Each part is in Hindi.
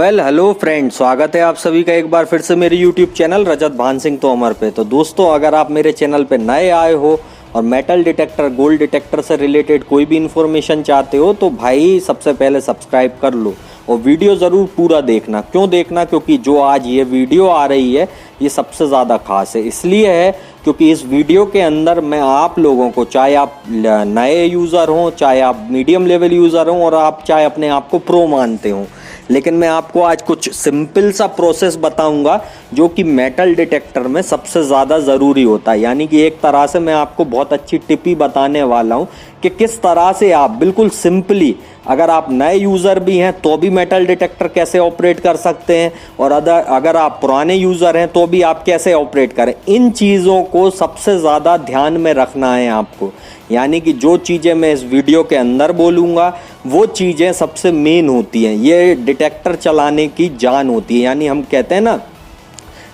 हेलो फ्रेंड, स्वागत है आप सभी का एक बार फिर से मेरे यूट्यूब चैनल रजत भान सिंह तोमर पे। तो दोस्तों, अगर आप मेरे चैनल पे नए आए हो और मेटल डिटेक्टर, गोल्ड डिटेक्टर से रिलेटेड कोई भी इन्फॉर्मेशन चाहते हो तो भाई सबसे पहले सब्सक्राइब कर लो और वीडियो ज़रूर पूरा देखना। क्यों देखना? क्योंकि जो आज ये वीडियो आ रही है ये सबसे ज़्यादा खास है। इसलिए है क्योंकि इस वीडियो के अंदर मैं आप लोगों को, चाहे आप नए यूज़र हों, चाहे आप मीडियम लेवल यूज़र हों और आप चाहे अपने आप को प्रो मानते हों, लेकिन मैं आपको आज कुछ सिंपल सा प्रोसेस बताऊंगा जो कि मेटल डिटेक्टर में सबसे ज़्यादा ज़रूरी होता है। यानी कि एक तरह से मैं आपको बहुत अच्छी टिप ही बताने वाला हूं कि किस तरह से आप बिल्कुल सिंपली, अगर आप नए यूज़र भी हैं तो भी मेटल डिटेक्टर कैसे ऑपरेट कर सकते हैं, और अगर आप पुराने यूज़र हैं तो भी आप कैसे ऑपरेट करें। इन चीज़ों को सबसे ज़्यादा ध्यान में रखना है आपको। यानी कि जो चीज़ें मैं इस वीडियो के अंदर बोलूँगा वो चीज़ें सबसे मेन होती हैं। ये डिटेक्टर चलाने की जान होती है। यानी हम कहते हैं ना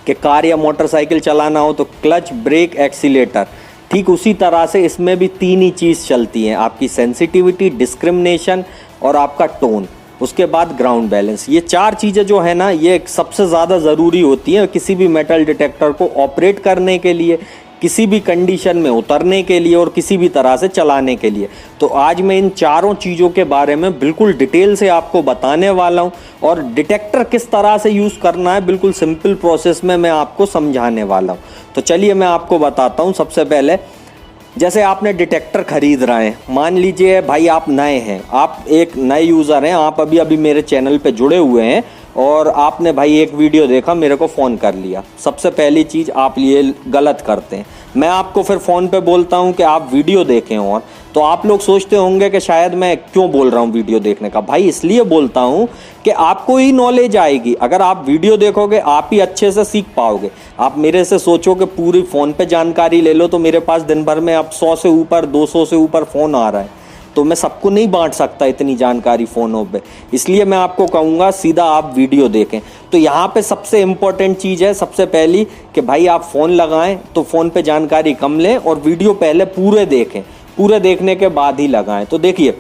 कि कार या मोटरसाइकिल चलाना हो तो क्लच, ब्रेक, एक्सीलेटर, ठीक उसी तरह से इसमें भी तीन ही चीज़ चलती हैं, आपकी सेंसिटिविटी, डिस्क्रिमिनेशन और आपका टोन, उसके बाद ग्राउंड बैलेंस। ये चार चीज़ें जो है ना, ये सबसे ज़्यादा ज़रूरी होती हैं किसी भी मेटल डिटेक्टर को ऑपरेट करने के लिए, किसी भी कंडीशन में उतरने के लिए और किसी भी तरह से चलाने के लिए। तो आज मैं इन चारों चीज़ों के बारे में बिल्कुल डिटेल से आपको बताने वाला हूं और डिटेक्टर किस तरह से यूज़ करना है बिल्कुल सिंपल प्रोसेस में मैं आपको समझाने वाला हूं। तो चलिए मैं आपको बताता हूं। सबसे पहले, जैसे आपने डिटेक्टर खरीद रहे हैं, मान लीजिए भाई आप नए हैं, आप एक नए यूज़र हैं, आप अभी अभी मेरे चैनल पे जुड़े हुए हैं और आपने भाई एक वीडियो देखा, मेरे को फ़ोन कर लिया। सबसे पहली चीज़ आप ये गलत करते हैं, मैं आपको फिर फ़ोन पे बोलता हूँ कि आप वीडियो देखें, और तो आप लोग सोचते होंगे कि शायद मैं क्यों बोल रहा हूँ वीडियो देखने का। भाई इसलिए बोलता हूँ कि आपको ही नॉलेज आएगी। अगर आप वीडियो देखोगे आप ही अच्छे से सीख पाओगे। आप मेरे से सोचो कि पूरी फ़ोन पे जानकारी ले लो, तो मेरे पास दिन भर में अब 100 से ऊपर, 200 से ऊपर फ़ोन आ रहा है, तो मैं सबको नहीं बांट सकता इतनी जानकारी फ़ोनों पे। इसलिए मैं आपको कहूँगा सीधा आप वीडियो देखें। तो यहाँ पे सबसे इम्पोर्टेंट चीज़ है सबसे पहली कि भाई आप फ़ोन लगाएं तो फ़ोन पे जानकारी कम लें और वीडियो पहले पूरे देखें, पूरे देखने के बाद ही लगाएं। तो देखिए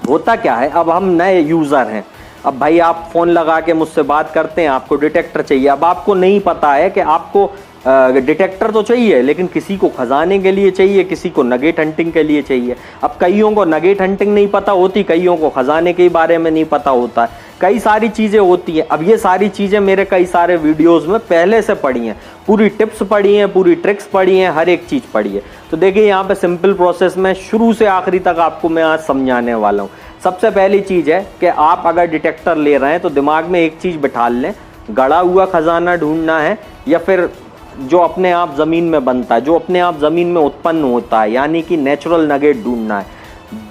होता क्या है, अब हम नए यूज़र हैं, अब भाई आप फ़ोन लगा के मुझसे बात करते हैं, आपको डिटेक्टर चाहिए। अब आपको नहीं पता है कि आपको डिटेक्टर तो चाहिए, लेकिन किसी को खजाने के लिए चाहिए, किसी को नगेट हंटिंग के लिए चाहिए। अब कईयों को नगेट हंटिंग नहीं पता होती, कईयों को खजाने के बारे में नहीं पता होता है, कई सारी चीज़ें होती हैं। अब ये सारी चीज़ें मेरे कई सारे वीडियोस में पहले से पड़ी हैं, पूरी टिप्स पड़ी हैं, पूरी ट्रिक्स पड़ी हैं, हर एक चीज़ पड़ी है। तो देखिए यहाँ पे सिंपल प्रोसेस में शुरू से आखिरी तक आपको मैं आज समझाने वाला हूँ। सबसे पहली चीज़ है कि आप अगर डिटेक्टर ले रहे हैं तो दिमाग में एक चीज़ बिठा लें, गड़ा हुआ खजाना ढूंढना है या फिर जो अपने आप ज़मीन में बनता है, जो अपने आप ज़मीन में उत्पन्न होता है, यानी कि नेचुरल नगेट ढूंढना है।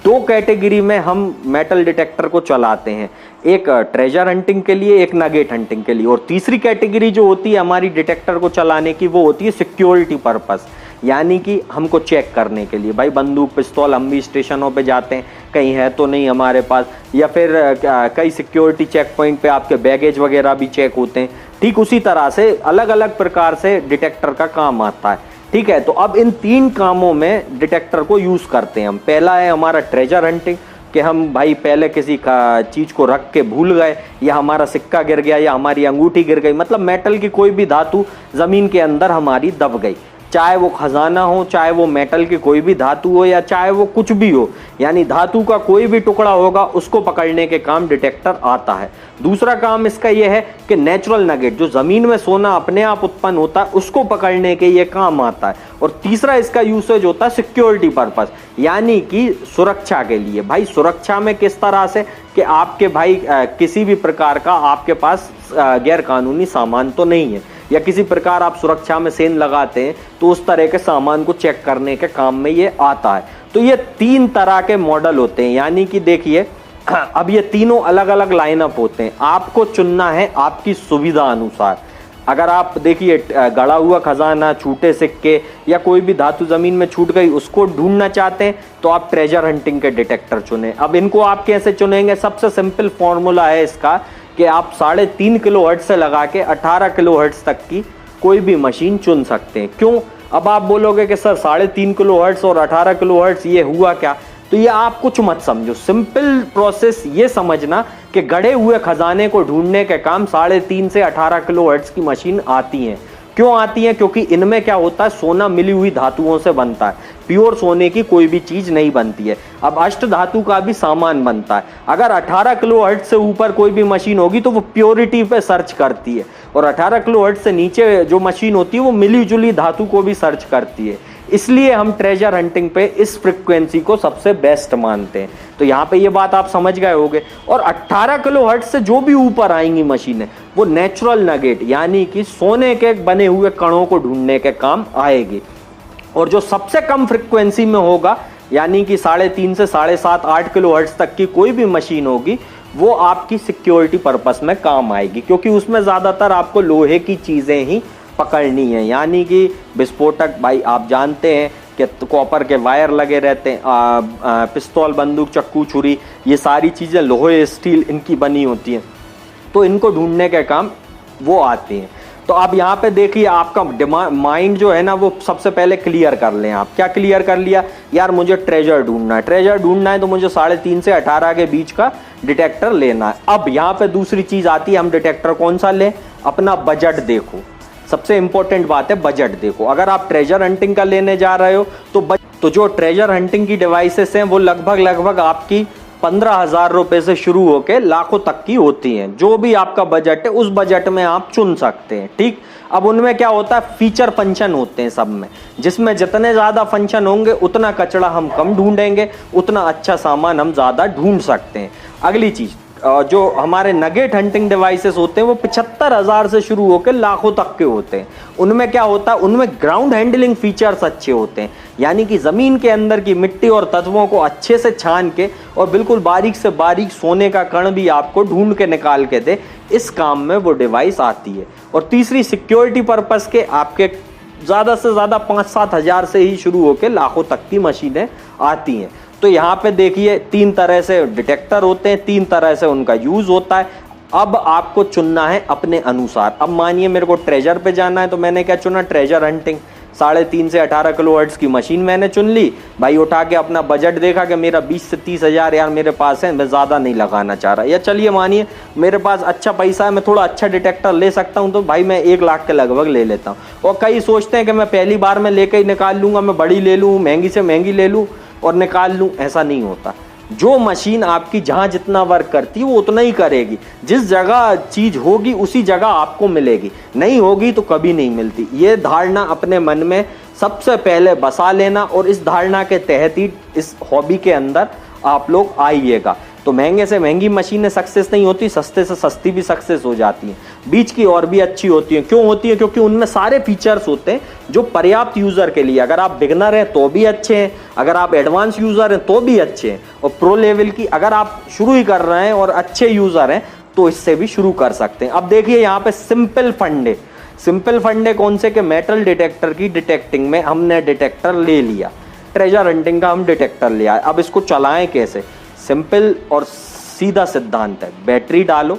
दो कैटेगरी में हम मेटल डिटेक्टर को चलाते हैं, एक ट्रेजर हंटिंग के लिए, एक नगेट हंटिंग के लिए, और तीसरी कैटेगरी जो होती है हमारी डिटेक्टर को चलाने की वो होती है सिक्योरिटी पर्पस, यानी कि हमको चेक करने के लिए। भाई बंदूक, पिस्तौल, हम भी स्टेशनों पे जाते हैं, कहीं है तो नहीं हमारे पास, या फिर कई सिक्योरिटी चेक पॉइंट पे आपके बैगेज वगैरह भी चेक होते हैं। ठीक उसी तरह से अलग अलग प्रकार से डिटेक्टर का काम आता है। ठीक है, तो अब इन तीन कामों में डिटेक्टर को यूज़ करते हैं हम। पहला है हमारा ट्रेजर हंटिंग, कि हम भाई पहले किसी का चीज़ को रख के भूल गए, या हमारा सिक्का गिर गया, या हमारी अंगूठी गिर गई, मतलब मेटल की कोई भी धातु ज़मीन के अंदर हमारी दब गई, चाहे वो खजाना हो, चाहे वो मेटल की कोई भी धातु हो, या चाहे वो कुछ भी हो, यानी धातु का कोई भी टुकड़ा होगा उसको पकड़ने के काम डिटेक्टर आता है। दूसरा काम इसका यह है कि नेचुरल नगेट, जो ज़मीन में सोना अपने आप उत्पन्न होता है, उसको पकड़ने के ये काम आता है। और तीसरा इसका यूसेज होता है सिक्योरिटी पर्पस, यानी कि सुरक्षा के लिए। भाई सुरक्षा में किस तरह से कि आपके भाई किसी भी प्रकार का आपके पास गैर कानूनी सामान तो नहीं है, या किसी प्रकार आप सुरक्षा में सेंध लगाते हैं तो उस तरह के सामान को चेक करने के काम में ये आता है। तो ये तीन तरह के मॉडल होते हैं, यानी कि देखिए अब ये तीनों अलग अलग लाइनअप होते हैं, आपको चुनना है आपकी सुविधा अनुसार। अगर आप देखिए गड़ा हुआ खजाना, छूटे सिक्के या कोई भी धातु ज़मीन में छूट गई उसको ढूंढना चाहते हैं तो आप ट्रेजर हंटिंग के डिटेक्टर चुनें। अब इनको आप कैसे चुनेंगे? सबसे सिंपल फॉर्मूला है इसका कि आप 3.5 किलोहर्ट्ज़ से लगा के 18 किलोहर्ट्ज़ तक की कोई भी मशीन चुन सकते हैं। क्यों? अब आप बोलोगे कि सर 3.5 किलोहर्ट्ज़ और 18 किलोहर्ट्ज़ ये हुआ क्या? तो ये आप कुछ मत समझो, सिंपल प्रोसेस ये समझना कि गढ़े हुए खजाने को ढूंढने के काम 3.5 से 18 किलोहर्ट्ज की मशीन आती हैं। क्यों आती हैं? क्योंकि इनमें क्या होता है, सोना मिली हुई धातुओं से बनता है, प्योर सोने की कोई भी चीज नहीं बनती है। अब अष्ट धातु का भी सामान बनता है। अगर 18 किलोहर्ट्ज से ऊपर कोई भी मशीन होगी तो वो प्योरिटी पे सर्च करती है, और 18 किलोहर्ट्ज से नीचे जो मशीन होती है वो मिली जुली धातु को भी सर्च करती है। इसलिए हम ट्रेजर हंटिंग पे इस फ्रीक्वेंसी को सबसे बेस्ट मानते हैं। तो यहाँ पे ये बात आप समझ गए होंगे। और 18 किलोहर्ट्ज से जो भी ऊपर आएंगी मशीनें वो नेचुरल नगेट यानी कि सोने के बने हुए कणों को ढूंढने के काम आएगी। और जो सबसे कम फ्रीक्वेंसी में होगा यानी कि 3.5 से 7.5 8 किलोहर्ट्ज तक की कोई भी मशीन होगी वो आपकी सिक्योरिटी पर्पस में काम आएगी, क्योंकि उसमें ज्यादातर आपको लोहे की चीजें ही पकड़नी है। यानी कि विस्फोटक, भाई आप जानते हैं कि कॉपर के वायर लगे रहते हैं, पिस्तौल, बंदूक, चक्कू, छुरी, ये सारी चीजें लोहे स्टील इनकी बनी होती हैं, तो इनको ढूंढने के काम वो आते हैं। तो आप यहाँ पे देखिए, आपका माइंड जो है ना वो सबसे पहले क्लियर कर लें। आप क्या क्लियर कर लिया? यार मुझे ट्रेजर ढूंढना है, ट्रेजर ढूंढना है तो मुझे 3.5 से 18 के बीच का डिटेक्टर लेना है। अब यहाँ पे दूसरी चीज आती है, हम डिटेक्टर कौन सा लें? अपना बजट देखो, सबसे इंपॉर्टेंट बात है बजट देखो। अगर आप ट्रेजर हंटिंग का लेने जा रहे हो तो जो ट्रेजर हंटिंग की डिवाइसेस हैं वो लगभग आपकी 15,000 रुपए से शुरू होकर लाखों तक की होती हैं। जो भी आपका बजट है उस बजट में आप चुन सकते हैं, ठीक। अब उनमें क्या होता है, फीचर फंक्शन होते हैं सब में, जिसमें जितने ज्यादा फंक्शन होंगे उतना कचरा हम कम ढूंढेंगे, उतना अच्छा सामान हम ज्यादा ढूंढ सकते हैं। अगली चीज, जो हमारे नगेट हंटिंग डिवाइसेस होते हैं वो 75,000 से शुरू होकर लाखों तक के होते हैं। उनमें क्या होता है, उनमें ग्राउंड हैंडलिंग फीचर्स अच्छे होते हैं, यानी कि जमीन के अंदर की मिट्टी और तत्वों को अच्छे से छान के और बिल्कुल बारीक से बारीक सोने का कण भी आपको ढूंढ के निकाल के दे, इस काम में वो डिवाइस आती है। और तीसरी, सिक्योरिटी पर्पस के आपके ज्यादा से ज्यादा 5-7 हजार से ही शुरू होकर लाखों तक की मशीनें आती हैं। तो यहाँ पे देखिए 3 तरह से डिटेक्टर होते हैं, 3 तरह से उनका यूज होता है। अब आपको चुनना है अपने अनुसार। अब मानिए मेरे को ट्रेजर पे जाना है तो मैंने क्या चुना, ट्रेजर हंटिंग। 3.5 से 18 किलोहर्ट्ज की मशीन मैंने चुन ली। भाई उठा के अपना बजट देखा कि मेरा 20 से 30 हजार यार मेरे पास है, मैं ज्यादा नहीं लगाना चाह रहा, या चलिए मानिए मेरे पास अच्छा पैसा है, मैं थोड़ा अच्छा डिटेक्टर ले सकता हूं, तो भाई मैं 1 लाख के लगभग ले लेता हूं। और कई सोचते हैं कि मैं पहली बार में लेके ही निकाल लूंगा, मैं बड़ी ले लूँ, महंगी से महंगी ले लूँ और निकाल लूं। ऐसा नहीं होता। जो मशीन आपकी जहां जितना वर्क करती है वो उतना ही करेगी। जिस जगह चीज होगी उसी जगह आपको मिलेगी, नहीं होगी तो कभी नहीं मिलती। ये धारणा अपने मन में सबसे पहले बसा लेना, और इस धारणा के तहत ही इस हॉबी के अंदर आप लोग आइएगा। तो महंगे से महंगी मशीनें सक्सेस नहीं होती, सस्ते से सस्ती भी सक्सेस हो जाती हैं, बीच की और भी अच्छी होती हैं। क्यों होती है? क्योंकि उनमें सारे फीचर्स होते हैं जो पर्याप्त यूजर के लिए, अगर आप बिगनर हैं तो भी अच्छे हैं, अगर आप एडवांस यूजर हैं तो भी अच्छे हैं, और प्रो लेवल की अगर आप शुरू ही कर रहे हैं और अच्छे यूजर हैं तो इससे भी शुरू कर सकते हैं। अब देखिए यहाँ पे सिंपल फंडे, सिंपल फंडे कौन से के मेटल डिटेक्टर की डिटेक्टिंग में हमने डिटेक्टर ले लिया, ट्रेजर हंटिंग का हम डिटेक्टर लिया। अब इसको चलाएं कैसे? सिंपल और सीधा सिद्धांत है, बैटरी डालो।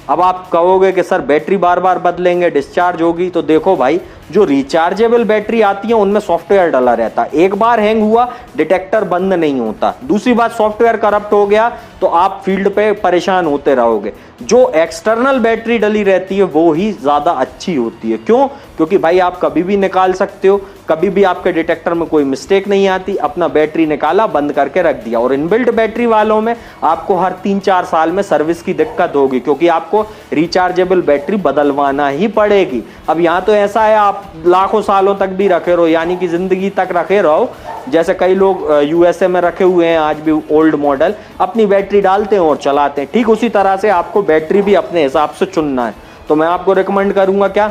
अब आप कहोगे कि सर बैटरी बार बार बदलेंगे, डिस्चार्ज होगी, तो देखो भाई जो रिचार्जेबल बैटरी आती है उनमें सॉफ्टवेयर डला रहता है। एक बार हैंग हुआ डिटेक्टर बंद नहीं होता। दूसरी बात, सॉफ्टवेयर करप्ट हो गया तो आप फील्ड पे परेशान होते रहोगे। जो एक्सटर्नल बैटरी डली रहती है वो ही ज्यादा अच्छी होती है। क्यों? क्योंकि भाई आप कभी भी निकाल सकते हो, कभी भी आपके डिटेक्टर में कोई मिस्टेक नहीं आती। अपना बैटरी निकाला, बंद करके रख दिया। और इनबिल्ट बैटरी वालों में आपको हर 3-4 साल में सर्विस की दिक्कत होगी, क्योंकि आपको रिचार्जेबल बैटरी बदलवाना ही पड़ेगी। अब यहाँ तो ऐसा है आप लाखों सालों तक भी रखे रहो, यानी कि जिंदगी तक रखे रहो। जैसे कई लोग यूएसए में रखे हुए हैं आज भी ओल्ड मॉडल, अपनी बैटरी डालते हैं और चलाते हैं। ठीक उसी तरह से आपको बैटरी भी अपने हिसाब से चुनना है। तो मैं आपको रिकमेंड करूंगा क्या,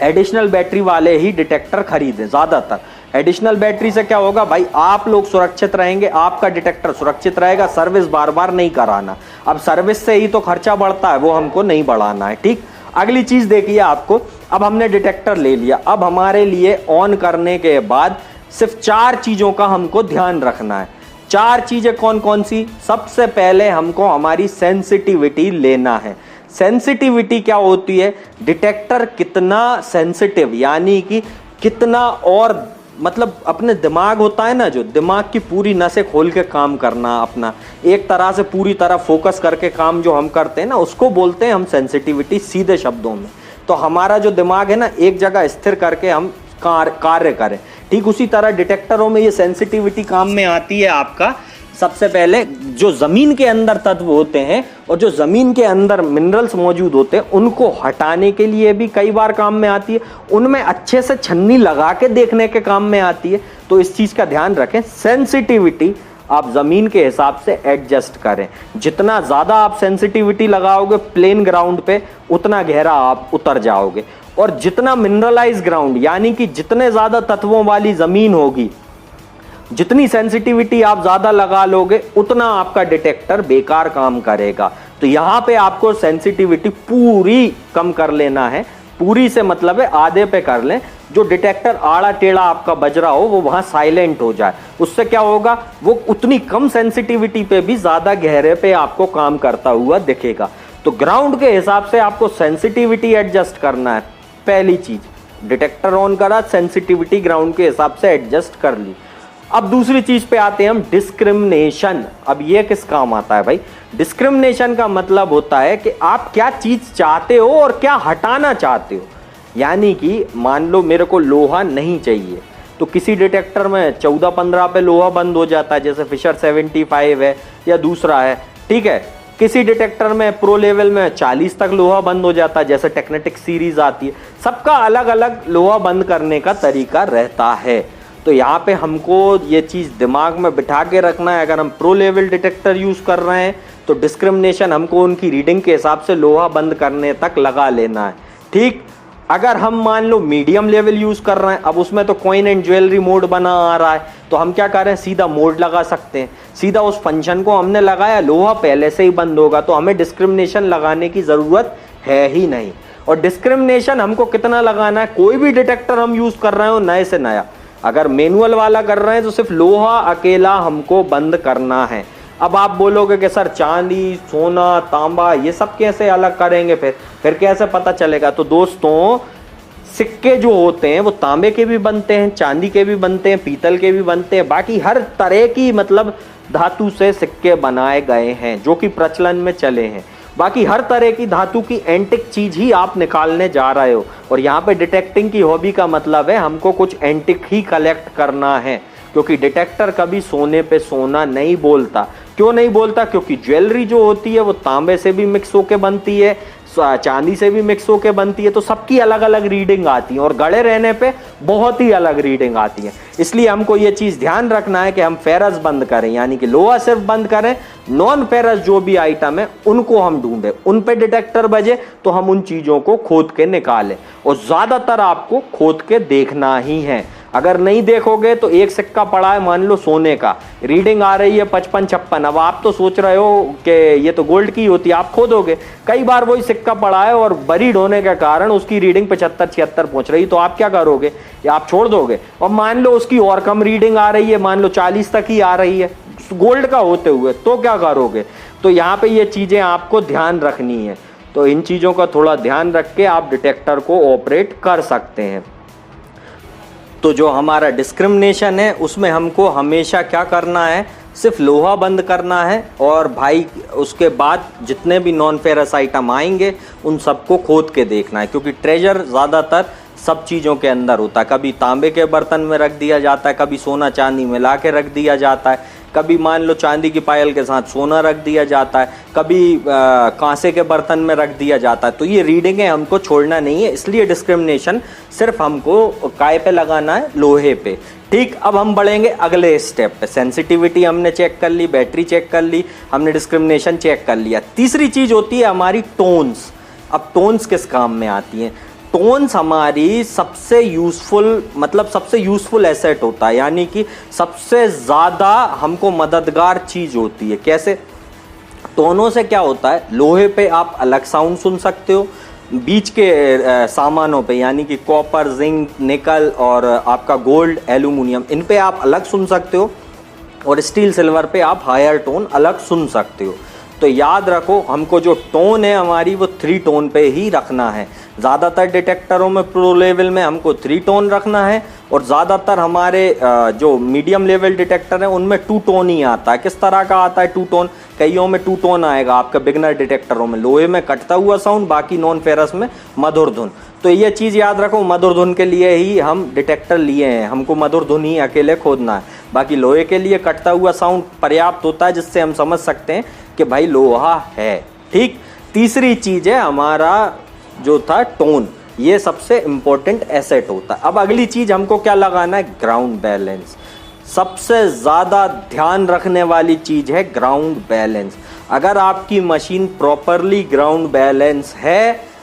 एडिशनल बैटरी वाले ही डिटेक्टर खरीदें ज्यादातर। एडिशनल बैटरी से क्या होगा भाई, आप लोग सुरक्षित रहेंगे, आपका डिटेक्टर सुरक्षित रहेगा, सर्विस बार बार नहीं कराना। अब सर्विस से ही तो खर्चा बढ़ता है, वो हमको नहीं बढ़ाना है। ठीक, अगली चीज देखिए आपको, अब हमने डिटेक्टर ले लिया। अब हमारे लिए ऑन करने के बाद सिर्फ 4 चीजों का हमको ध्यान रखना है। 4 चीजें कौन कौन सी? सबसे पहले हमको हमारी सेंसिटिविटी लेना है। सेंसिटिविटी क्या होती है? डिटेक्टर कितना सेंसिटिव, यानी कि कितना और मतलब अपने दिमाग होता है ना, जो दिमाग की पूरी नसें खोल के काम करना, अपना एक तरह से पूरी तरह फोकस करके काम जो हम करते हैं ना, उसको बोलते हैं हम सेंसिटिविटी सीधे शब्दों में। तो हमारा जो दिमाग है ना, एक जगह स्थिर करके हम कार्य करें, ठीक उसी तरह डिटेक्टरों में ये सेंसिटिविटी काम में आती है आपका। सबसे पहले जो जमीन के अंदर तत्व होते हैं और जो जमीन के अंदर मिनरल्स मौजूद होते हैं, उनको हटाने के लिए भी कई बार काम में आती है। उनमें अच्छे से छन्नी लगा के देखने के काम में आती है। तो इस चीज का ध्यान रखें, सेंसिटिविटी आप जमीन के हिसाब से एडजस्ट करें। जितना ज्यादा आप सेंसिटिविटी लगाओगे प्लेन ग्राउंड पे, उतना गहरा आप उतर जाओगे। और जितना मिनरलाइज ग्राउंड, यानी कि जितने ज्यादा तत्वों वाली जमीन होगी, जितनी सेंसिटिविटी आप ज्यादा लगा लोगे, उतना आपका डिटेक्टर बेकार काम करेगा। तो यहां पे आपको सेंसिटिविटी पूरी कम कर लेना है। पूरी से मतलब है आधे पे कर लें। जो डिटेक्टर आड़ा टेढ़ा आपका बज रहा हो, वो वहां साइलेंट हो जाए। उससे क्या होगा, वो उतनी कम सेंसिटिविटी पे भी ज्यादा गहरे पे आपको काम करता हुआ दिखेगा। तो ग्राउंड के हिसाब से आपको सेंसिटिविटी एडजस्ट करना है। पहली चीज, डिटेक्टर ऑन करा, सेंसिटिविटी ग्राउंड के हिसाब से एडजस्ट कर ली। अब दूसरी चीज पे आते हैं हम, डिस्क्रिमिनेशन। अब ये किस काम आता है भाई? डिस्क्रिमिनेशन का मतलब होता है कि आप क्या चीज चाहते हो और क्या हटाना चाहते हो। यानी कि मान लो मेरे को लोहा नहीं चाहिए, तो किसी डिटेक्टर में 14-15 पे लोहा बंद हो जाता है, जैसे फिशर 75 है या दूसरा है, ठीक है। किसी डिटेक्टर में प्रो लेवल में 40 तक लोहा बंद हो जाता है, जैसे टेक्नेटिक सीरीज आती है। सबका अलग अलग लोहा बंद करने का तरीका रहता है। तो यहाँ पे हमको ये चीज़ दिमाग में बिठा के रखना है। अगर हम प्रो लेवल डिटेक्टर यूज़ कर रहे हैं तो डिस्क्रिमिनेशन हमको उनकी रीडिंग के हिसाब से लोहा बंद करने तक लगा लेना है, ठीक। अगर हम मान लो मीडियम लेवल यूज़ कर रहे हैं, अब उसमें तो कॉइन एंड ज्वेलरी मोड बना आ रहा है, तो हम क्या करें, सीधा मोड लगा सकते हैं। सीधा उस फंक्शन को हमने लगाया, लोहा पहले से ही बंद होगा, तो हमें डिस्क्रिमिनेशन लगाने की ज़रूरत है ही नहीं। और डिस्क्रिमिनेशन हमको कितना लगाना है, कोई भी डिटेक्टर हम यूज़ कर रहे हो नए से नया, अगर मैनुअल वाला कर रहे हैं तो सिर्फ लोहा अकेला हमको बंद करना है। अब आप बोलोगे कि सर चांदी, सोना, तांबा ये सब कैसे अलग करेंगे, फिर कैसे पता चलेगा? तो दोस्तों, सिक्के जो होते हैं वो तांबे के भी बनते हैं, चांदी के भी बनते हैं, पीतल के भी बनते हैं, बाकी हर तरह की मतलब धातु से सिक्के बनाए गए हैं जो कि प्रचलन में चले हैं। बाकी हर तरह की धातु की एंटिक चीज ही आप निकालने जा रहे हो। और यहाँ पे डिटेक्टिंग की हॉबी का मतलब है हमको कुछ एंटिक ही कलेक्ट करना है, क्योंकि डिटेक्टर कभी सोने पे सोना नहीं बोलता। क्यों नहीं बोलता? क्योंकि ज्वेलरी जो होती है वो तांबे से भी मिक्स होके बनती है, चांदी से भी मिक्स होके बनती है, तो सबकी अलग अलग रीडिंग आती है और गड़े रहने पे बहुत ही अलग रीडिंग आती है। इसलिए हमको ये चीज ध्यान रखना है कि हम फेरस बंद करें, यानी कि लोहा सिर्फ बंद करें, नॉन फेरस जो भी आइटम है उनको हम ढूंढें, उन पे डिटेक्टर बजे तो हम उन चीजों को खोद के निकालें। और ज्यादातर आपको खोद के देखना ही है। अगर नहीं देखोगे तो एक सिक्का पड़ा है मान लो सोने का, रीडिंग आ रही है 55-56, अब आप तो सोच रहे हो कि ये तो गोल्ड की होती है, आप खोदोगे, कई बार वही सिक्का पड़ा है और बरीड होने के कारण उसकी रीडिंग 75-76 पहुंच रही, तो आप क्या करोगे? या आप छोड़ दोगे? और मान लो उसकी और कम रीडिंग आ रही है, मान लो 40 तक ही आ रही है गोल्ड का होते हुए, तो क्या करोगे? तो यहाँ पे ये चीजें आपको ध्यान रखनी है। तो इन चीजों का थोड़ा ध्यान रख के आप डिटेक्टर को ऑपरेट कर सकते हैं। तो जो हमारा डिस्क्रिमिनेशन है उसमें हमको हमेशा क्या करना है, सिर्फ लोहा बंद करना है। और भाई उसके बाद जितने भी नॉन फेरस आइटम आएंगे उन सबको खोद के देखना है, क्योंकि ट्रेजर ज़्यादातर सब चीज़ों के अंदर होता है। कभी तांबे के बर्तन में रख दिया जाता है, कभी सोना चांदी मिला के रख दिया जाता है, कभी मान लो चांदी की पायल के साथ सोना रख दिया जाता है, कभी कांसे के बर्तन में रख दिया जाता है। तो ये रीडिंगें हमको छोड़ना नहीं है, इसलिए डिस्क्रिमिनेशन सिर्फ हमको काय पे लगाना है, लोहे पे, ठीक। अब हम बढ़ेंगे अगले स्टेप पे। सेंसिटिविटी हमने चेक कर ली, बैटरी चेक कर ली, हमने डिस्क्रिमिनेशन चेक कर लिया। तीसरी चीज होती है हमारी टोन्स। अब टोन्स किस काम में आती हैं? टोन्स हमारी सबसे यूजफुल एसेट होता है, यानी कि सबसे ज़्यादा हमको मददगार चीज़ होती है। कैसे? टोनों से क्या होता है, लोहे पे आप अलग साउंड सुन सकते हो, बीच के सामानों पे यानी कि कॉपर, जिंक, निकल और आपका गोल्ड, एल्यूमिनियम, इन पे आप अलग सुन सकते हो, और स्टील सिल्वर पे आप हायर टोन अलग सुन सकते हो। तो याद रखो, हमको जो टोन है हमारी वो 3 टोन पे ही रखना है। ज़्यादातर डिटेक्टरों में प्रो लेवल में हमको 3 टोन रखना है और ज़्यादातर हमारे जो मीडियम लेवल डिटेक्टर हैं उनमें 2 टोन ही आता है। किस तरह का आता है 2 टोन? कईयों में 2 टोन आएगा आपका बिगनर डिटेक्टरों में, लोहे में कटता हुआ साउंड, बाकी नॉन फेरस में मधुर धुन। तो ये चीज़ याद रखो, मधुर धुन के लिए ही हम डिटेक्टर लिए हैं, हमको मधुर धुन ही अकेले खोदना है। बाकी लोहे के लिए कटता हुआ साउंड पर्याप्त होता है जिससे हम समझ सकते हैं कि भाई लोहा है। ठीक। तीसरी चीज़ है हमारा जो था टोन, ये सबसे इम्पोर्टेंट एसेट होता है। अब अगली चीज़ हमको क्या लगाना है? Ground balance. सबसे ज़्यादा ध्यान रखने वाली चीज़ है ग्राउंड बैलेंस। अगर आपकी मशीन प्रॉपरली ग्राउंड बैलेंस है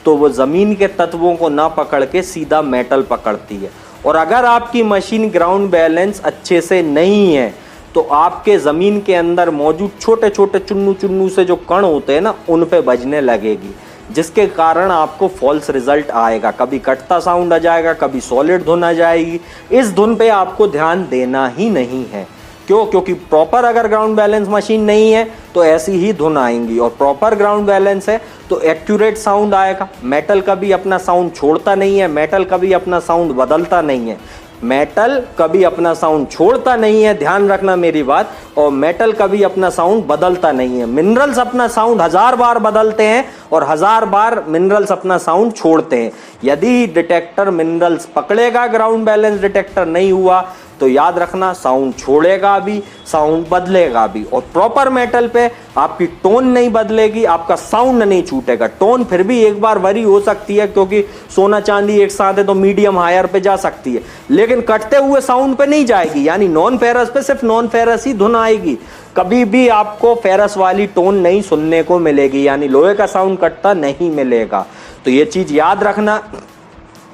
तो वो ज़मीन के तत्वों को ना पकड़ के सीधा मेटल पकड़ती है, और अगर आपकी मशीन ग्राउंड बैलेंस अच्छे से नहीं है तो आपके ज़मीन के अंदर मौजूद छोटे छोटे चुन्नू चुन्नू से जो कण होते हैं ना, उन पे बजने लगेगी, जिसके कारण आपको फॉल्स रिजल्ट आएगा। कभी कटता साउंड आ जाएगा, कभी सॉलिड धुन आ जाएगी। इस धुन पे आपको ध्यान देना ही नहीं है। क्यों? क्योंकि प्रॉपर अगर ग्राउंड बैलेंस मशीन नहीं है तो ऐसी ही धुन आएंगी, और प्रॉपर ग्राउंड बैलेंस है तो एक्यूरेट साउंड आएगा। मेटल कभी अपना साउंड छोड़ता नहीं है, मेटल कभी अपना साउंड बदलता नहीं है, मेटल कभी अपना साउंड छोड़ता नहीं है, ध्यान रखना मेरी बात, और मेटल कभी अपना साउंड बदलता नहीं है। मिनरल्स अपना साउंड 1000 बार बदलते हैं और 1000 बार मिनरल्स अपना साउंड छोड़ते हैं। यदि डिटेक्टर मिनरल्स पकड़ेगा, ग्राउंड बैलेंस डिटेक्टर नहीं हुआ, तो याद रखना साउंड छोड़ेगा भी, साउंड बदलेगा भी। और प्रॉपर मेटल पे आपकी टोन नहीं बदलेगी, आपका साउंड नहीं छूटेगा। टोन फिर भी एक बार वरी हो सकती है, क्योंकि सोना चांदी एक साथ है तो मीडियम हायर पे जा सकती है, लेकिन कटते हुए साउंड पे नहीं जाएगी। यानी नॉन फेरस पे सिर्फ नॉन फेरस ही धुन आएगी, कभी भी आपको फेरस वाली टोन नहीं सुनने को मिलेगी, यानी लोहे का साउंड कटता नहीं मिलेगा। तो ये चीज याद रखना।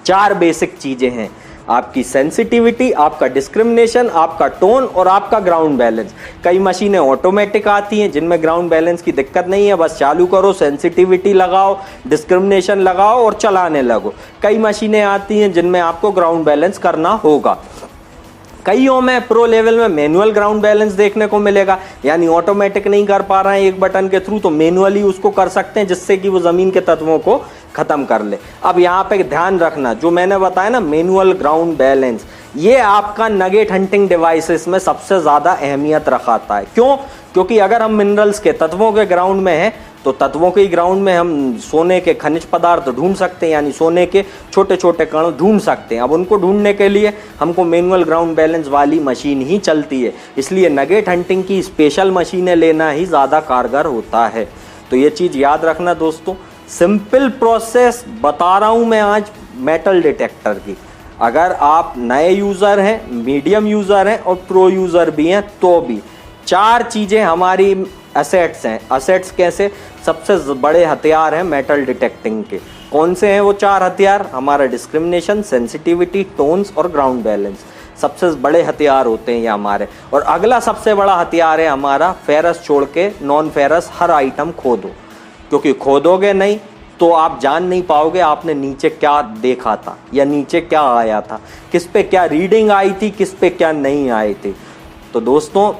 4 बेसिक चीजें हैं, आपकी सेंसिटिविटी, आपका डिस्क्रिमिनेशन, आपका टोन और आपका ग्राउंड बैलेंस। कई मशीनें ऑटोमेटिक आती हैं जिनमें ग्राउंड बैलेंस की दिक्कत नहीं है, बस चालू करो, सेंसिटिविटी लगाओ, डिस्क्रिमिनेशन लगाओ और चलाने लगो। कई मशीनें आती हैं जिनमें आपको ग्राउंड बैलेंस करना होगा। कईयों में प्रो लेवल में मैनुअल ग्राउंड बैलेंस देखने को मिलेगा, यानी ऑटोमेटिक नहीं कर पा रहे हैं एक बटन के थ्रू, तो मैनुअली उसको कर सकते हैं जिससे कि वो ज़मीन के तत्वों को खत्म कर ले। अब यहाँ पे ध्यान रखना, जो मैंने बताया ना मैनुअल ग्राउंड बैलेंस, ये आपका नगेट हंटिंग डिवाइसेस में सबसे ज़्यादा अहमियत रखाता है। क्यों? क्योंकि अगर हम मिनरल्स के तत्वों के ग्राउंड में हैं तो तत्वों के ग्राउंड में हम सोने के खनिज पदार्थ ढूंढ सकते हैं, यानी सोने के छोटे छोटे कण ढूंढ सकते हैं। अब उनको ढूंढने के लिए हमको मैनुअल ग्राउंड बैलेंस वाली मशीन ही चलती है, इसलिए नगेट हंटिंग की स्पेशल मशीनें लेना ही ज़्यादा कारगर होता है। तो ये चीज़ याद रखना दोस्तों। सिंपल प्रोसेस बता रहा हूँ मैं आज मेटल डिटेक्टर की। अगर आप नए यूज़र हैं, मीडियम यूज़र हैं और प्रो यूज़र भी हैं तो भी 4 चीज़ें हमारी एसेट्स हैं। एसेट्स कैसे? सबसे बड़े हथियार हैं मेटल डिटेक्टिंग के। कौन से हैं वो 4 हथियार? हमारा डिस्क्रिमिनेशन, सेंसिटिविटी, टोन्स और ग्राउंड बैलेंस। सबसे बड़े हथियार होते हैं ये हमारे। और अगला सबसे बड़ा हथियार है हमारा फेरस छोड़ के नॉन फेरस हर आइटम खोदो, क्योंकि खोदोगे नहीं तो आप जान नहीं पाओगे आपने नीचे क्या देखा था या नीचे क्या आया था, किस पे क्या रीडिंग आई थी, किस पे क्या नहीं आई थी। तो दोस्तों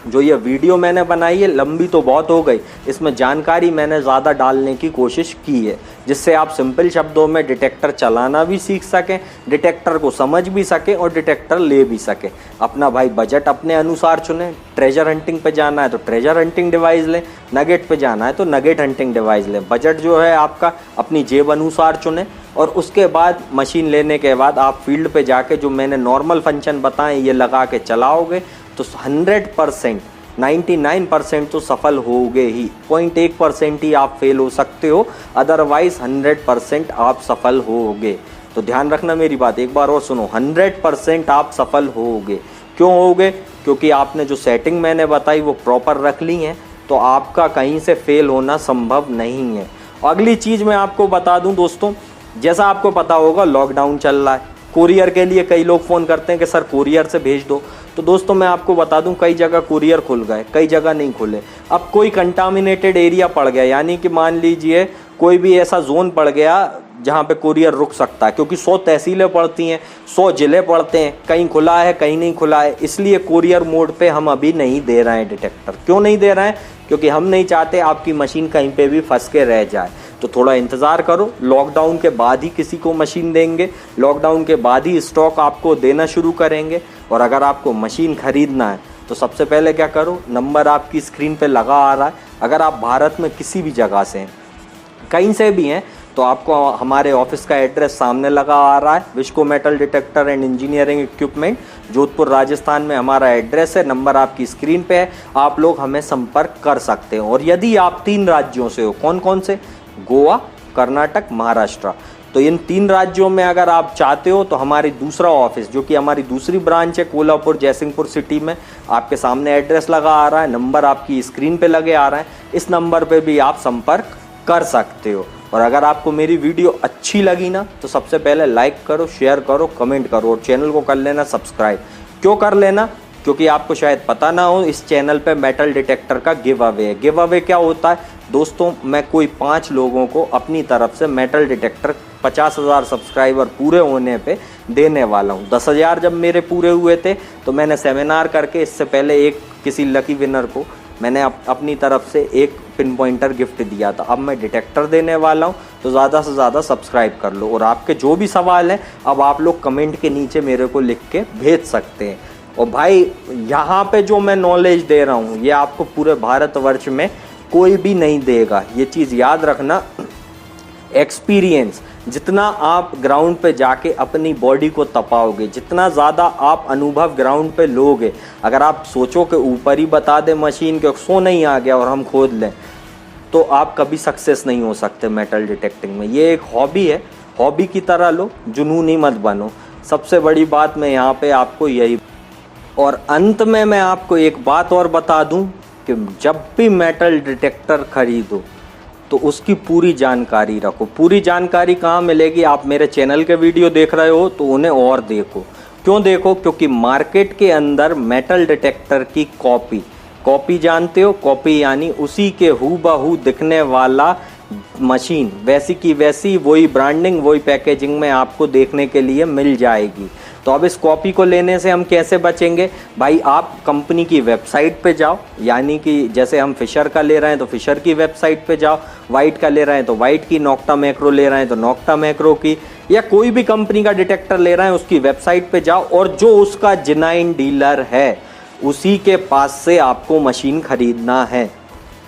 जो ये वीडियो मैंने बनाई है लंबी तो बहुत हो गई, इसमें जानकारी मैंने ज़्यादा डालने की कोशिश की है जिससे आप सिंपल शब्दों में डिटेक्टर चलाना भी सीख सकें, डिटेक्टर को समझ भी सकें और डिटेक्टर ले भी सकें। अपना भाई बजट अपने अनुसार चुनें। ट्रेजर हंटिंग पे जाना है तो ट्रेजर हंटिंग डिवाइस लें, नगेट पे जाना है तो नगेट हंटिंग डिवाइस लें। बजट जो है आपका अपनी जेब अनुसार चुनें, और उसके बाद मशीन लेने के बाद आप फील्ड पे जाके जो मैंने नॉर्मल फंक्शन बताएं ये लगा के चलाओगे तो 100%, 99% तो सफल होगे ही। 0.1% ही आप फेल हो सकते हो, अदरवाइज 100% आप सफल होगे। तो ध्यान रखना मेरी बात, एक बार और सुनो, 100% आप सफल होगे। क्यों होगे? क्योंकि आपने जो सेटिंग मैंने बताई वो प्रॉपर रख ली है, तो आपका कहीं से फेल होना संभव नहीं है। अगली चीज़ मैं आपको बता दूं दोस्तों, जैसा आपको पता होगा लॉकडाउन चल रहा है, कुरियर के लिए कई लोग फ़ोन करते हैं कि सर कुरियर से भेज दो। तो दोस्तों मैं आपको बता दूं कई जगह कुरियर खुल गए, कई जगह नहीं खुले। अब कोई कंटामिनेटेड एरिया पड़ गया, यानी कि मान लीजिए कोई भी ऐसा जोन पड़ गया जहां पे कुरियर रुक सकता है, क्योंकि 100 तहसीलें पड़ती हैं, 100 ज़िले पड़ते हैं, कहीं खुला है कहीं नहीं खुला है, इसलिए कुरियर मोड पे हम अभी नहीं दे रहे हैं डिटेक्टर। क्यों नहीं दे रहे हैं? क्योंकि हम नहीं चाहते आपकी मशीन कहीं पे भी फंस के रह जाए। तो थोड़ा इंतज़ार करो, लॉकडाउन के बाद ही किसी को मशीन देंगे, लॉकडाउन के बाद ही स्टॉक आपको देना शुरू करेंगे। और अगर आपको मशीन ख़रीदना है तो सबसे पहले क्या करो, नंबर आपकी स्क्रीन पे लगा आ रहा है, अगर आप भारत में किसी भी जगह से हैं, कहीं से भी हैं, तो आपको हमारे ऑफिस का एड्रेस सामने लगा आ रहा है, Vishco metal detector and engineering equipment, Jodhpur Rajasthan में हमारा एड्रेस है, नंबर आपकी स्क्रीन पे है, आप लोग हमें संपर्क कर सकते हैं। और यदि आप 3 राज्यों से हो, कौन कौन से, गोवा, कर्नाटक, महाराष्ट्र, तो इन 3 राज्यों में अगर आप चाहते हो तो हमारी दूसरा ऑफिस, जो कि हमारी दूसरी ब्रांच है कोल्हापुर जयसिंहपुर सिटी में, आपके सामने एड्रेस लगा आ रहा है, नंबर आपकी स्क्रीन पे लगे आ रहा है, इस नंबर पे भी आप संपर्क कर सकते हो। और अगर आपको मेरी वीडियो अच्छी लगी ना तो सबसे पहले लाइक करो, शेयर करो, कमेंट करो और चैनल को कर लेना सब्सक्राइब। क्यों कर लेना, क्योंकि आपको शायद पता ना हो, इस चैनल पे मेटल डिटेक्टर का गिव अवे है। गिव अवे क्या होता है दोस्तों, मैं कोई 5 लोगों को अपनी तरफ से मेटल डिटेक्टर 50,000 सब्सक्राइबर पूरे होने पे देने वाला हूँ। 10,000 जब मेरे पूरे हुए थे तो मैंने सेमिनार करके इससे पहले किसी लकी विनर को मैंने अपनी तरफ से एक पिन पॉइंटर गिफ्ट दिया था। अब मैं डिटेक्टर देने वाला हूँ, तो ज़्यादा से ज़्यादा सब्सक्राइब कर लो। और आपके जो भी सवाल हैं अब आप लोग कमेंट के नीचे मेरे को लिख के भेज सकते हैं। और भाई यहाँ पे जो मैं नॉलेज दे रहा हूँ ये आपको पूरे भारतवर्ष में कोई भी नहीं देगा, ये चीज़ याद रखना। एक्सपीरियंस, जितना आप ग्राउंड पे जाके अपनी बॉडी को तपाओगे, जितना ज़्यादा आप अनुभव ग्राउंड पे लोगे, अगर आप सोचो कि ऊपर ही बता दे मशीन के सो नहीं आ गया और हम खोद लें, तो आप कभी सक्सेस नहीं हो सकते मेटल डिटेक्टिंग में। ये एक हॉबी है, हॉबी की तरह लो, जुनूनी मत बनो। सबसे बड़ी बात मैं यहाँ पे आपको यही, और अंत में मैं आपको एक बात और बता दूँ कि जब भी मेटल डिटेक्टर खरीदो तो उसकी पूरी जानकारी रखो। पूरी जानकारी कहाँ मिलेगी, आप मेरे चैनल के वीडियो देख रहे हो तो उन्हें और देखो। क्यों देखो, क्योंकि मार्केट के अंदर मेटल डिटेक्टर की कॉपी जानते हो, कॉपी यानी उसी के हूबहू दिखने वाला मशीन, वैसी की वैसी, वही ब्रांडिंग, वही पैकेजिंग में आपको देखने के लिए मिल जाएगी। तो अब इस कॉपी को लेने से हम कैसे बचेंगे भाई, आप कंपनी की वेबसाइट पे जाओ, यानी कि जैसे हम फिशर का ले रहे हैं तो फिशर की वेबसाइट पे जाओ, वाइट का ले रहे हैं तो वाइट की, नोक्टा मैक्रो ले रहे हैं तो नोक्टा मैक्रो की, या कोई भी कंपनी का डिटेक्टर ले रहे हैं उसकी वेबसाइट पे जाओ, और जो उसका जेन्युइन डीलर है उसी के पास से आपको मशीन खरीदना है।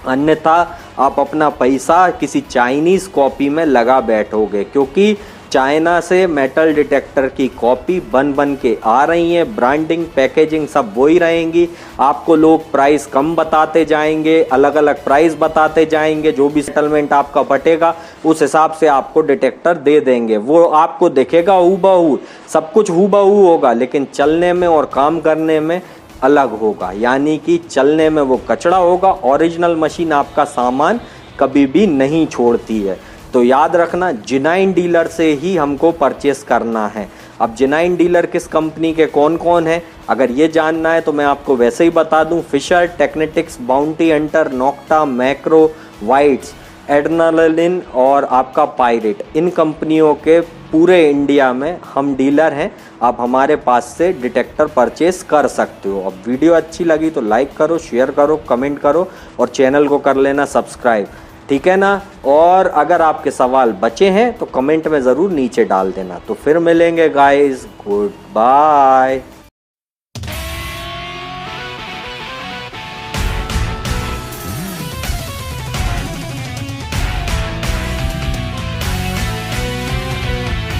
अन्यथा आप अपना पैसा किसी चाइनीज़ कॉपी में लगा बैठोगे, क्योंकि चाइना से मेटल डिटेक्टर की कॉपी बन के आ रही है, ब्रांडिंग पैकेजिंग सब वही रहेंगी। आपको लोग प्राइस कम बताते जाएंगे, अलग अलग प्राइस बताते जाएंगे, जो भी सेटलमेंट आपका बटेगा उस हिसाब से आपको डिटेक्टर दे देंगे। वो आपको दिखेगा हूबहू, सब कुछ हूबहू होगा, लेकिन चलने में और काम करने में अलग होगा, यानी कि चलने में वो कचड़ा होगा। ओरिजिनल मशीन आपका सामान कभी भी नहीं छोड़ती है। तो याद रखना, जेन्युइन डीलर से ही हमको परचेस करना है। अब जेन्युइन डीलर किस कंपनी के कौन कौन है, अगर ये जानना है तो मैं आपको वैसे ही बता दूं, Fisher, Teknetics, Bounty Hunter, Nokta, Makro, White's, adrenaline और आपका पायरेट, इन कंपनियों के पूरे इंडिया में हम डीलर हैं। आप हमारे पास से डिटेक्टर परचेस कर सकते हो। अब वीडियो अच्छी लगी तो लाइक करो, शेयर करो, कमेंट करो और चैनल को कर लेना सब्सक्राइब, ठीक है ना। और अगर आपके सवाल बचे हैं तो कमेंट में ज़रूर नीचे डाल देना। तो फिर मिलेंगे गाइस, गुड बाय।